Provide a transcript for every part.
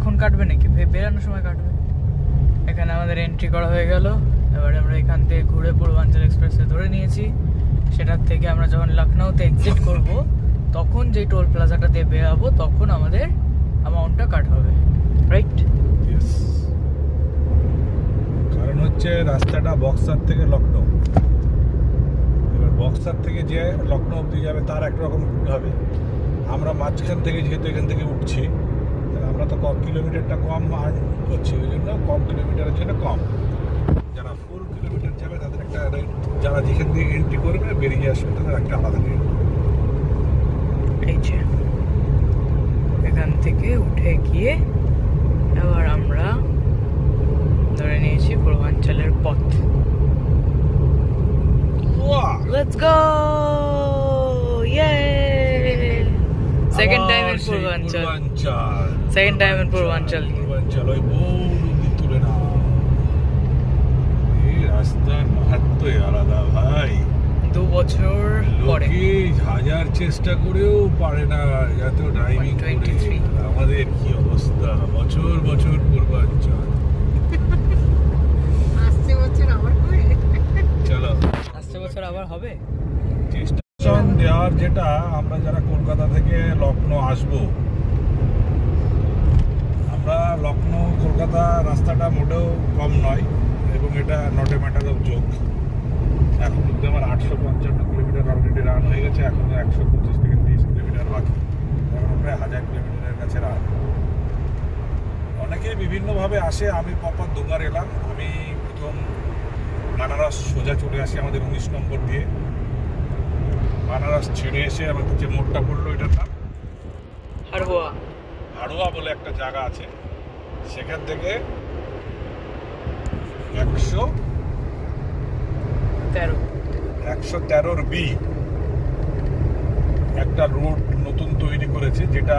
এখন কাটবে নাকি, বেরানোর সময় কাটবে। এখানে আমাদের এন্ট্রি করা হয়ে গেল। এবারে আমরা এখান থেকে ঘুরে পূর্বাঞ্চল এক্সপ্রেসে ধরে নিয়েছি। সেটার থেকে আমরা যখন লখনৌতে এক্সিট করব, তখন যেই টোল প্লাজাটা দিয়ে বেরাবো, তখন আমাদের অ্যামাউন্টটা কাট হবে, রাইট? কারণ হচ্ছে রাস্তাটা বক্সার থেকে লখনৌ, এবার বক্সার থেকে যে লখনৌ অব্দি যাবে তার একরকম হবে। আমরা মাঝখান থেকে যেহেতু এখান থেকে উঠছি, আমরা তো কিলোমিটারটা কম আর্ন করছি, ওই জন্য কম কিলোমিটারের জন্য কম। যারা ফুল কিলোমিটার যাবে তাদের একটা রেট, যারা যেখান থেকে এন্ট্রি করবে বেরিয়ে আসবে তাদের একটা আলাদা রেট। এই যে এখান থেকে উঠে গিয়ে এবার আমরা ধরে নিয়েছি পূর্বাঞ্চলের পথ। Let's go! Yay! Second time in Purvanchal. Second time in Purvanchal. পূর্বাঞ্চল ওই বৌদি তুলে না, এই রাস্তার মাহাত্ম্যই আলাদা ভাই। 2 বছর পরে লোকে হাজার চেষ্টা করেও পারে না এত ড্রাইভিং করে। 123 আমাদের কি অবস্থা, বছর বছর পূর্বাঞ্চল। আসছে বছর আবার করে চলো আসছে বছর আবার হবে। স্টেশন দেওয়ার যেটা, আমরা যারা কলকাতা থেকে লখনৌ আসবো, আমরা লখনৌ কলকাতা রাস্তাটা মোটেও কম নয়, এবং এটা not a matter of joke. এখন অব্দি আমার 855 কিলোমিটার অলরেডি রান হয়ে গেছে, এখন 125 থেকে 30 কিলোমিটার বাকি, এখন প্রায় 1000 কিলোমিটারের কাছে রান। অনেকেই বিভিন্নভাবে আসে, আমি প্রপার দুবার এলাম। আমি প্রথম বানারস সোজা চলে আসি আমাদের 19 নম্বর দিয়ে, বানারস ছেড়ে এসে আমাদের যে মোড়টা পড়লো এটার নাম হাড়ুয়া। হাড়ুয়া বলে একটা জায়গা আছে, সেখান থেকে 113 বি একটা রোড নতুন তৈরি করেছে, যেটা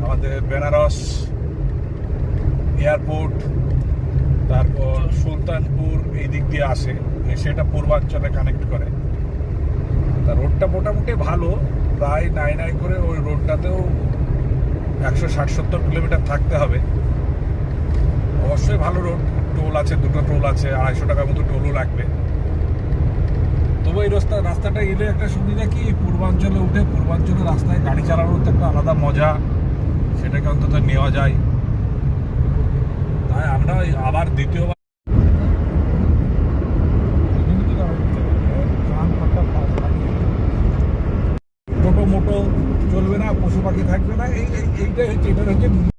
আমাদের বেনারস এয়ারপোর্ট, তারপর সুলতানপুর এই দিক দিয়ে আসে, সেটা পূর্বাঞ্চলে কানেক্ট করে। তা রোডটা মোটামুটি ভালো, প্রায় নাই করে ওই রোডটাতেও 160-70 কিলোমিটার থাকতে হবে। অবশ্যই ভালো রোড, টোল আছে, 2টো টোল আছে, 250 টাকার মতো টোলও লাগবে। তবু এই রাস্তাটা এলে একটা সুবিধা কি, পূর্বাঞ্চলে উঠে পূর্বাঞ্চলের রাস্তায় গাড়ি চালানোর তো একটা আলাদা মজা, সেটাকে অন্তত নেওয়া যায়। তাই আমরা আবার দ্বিতীয়বার টোটো মোটো চলবে না, পশু পাখি থাকবে না, এইটাই হচ্ছে, এটা হচ্ছে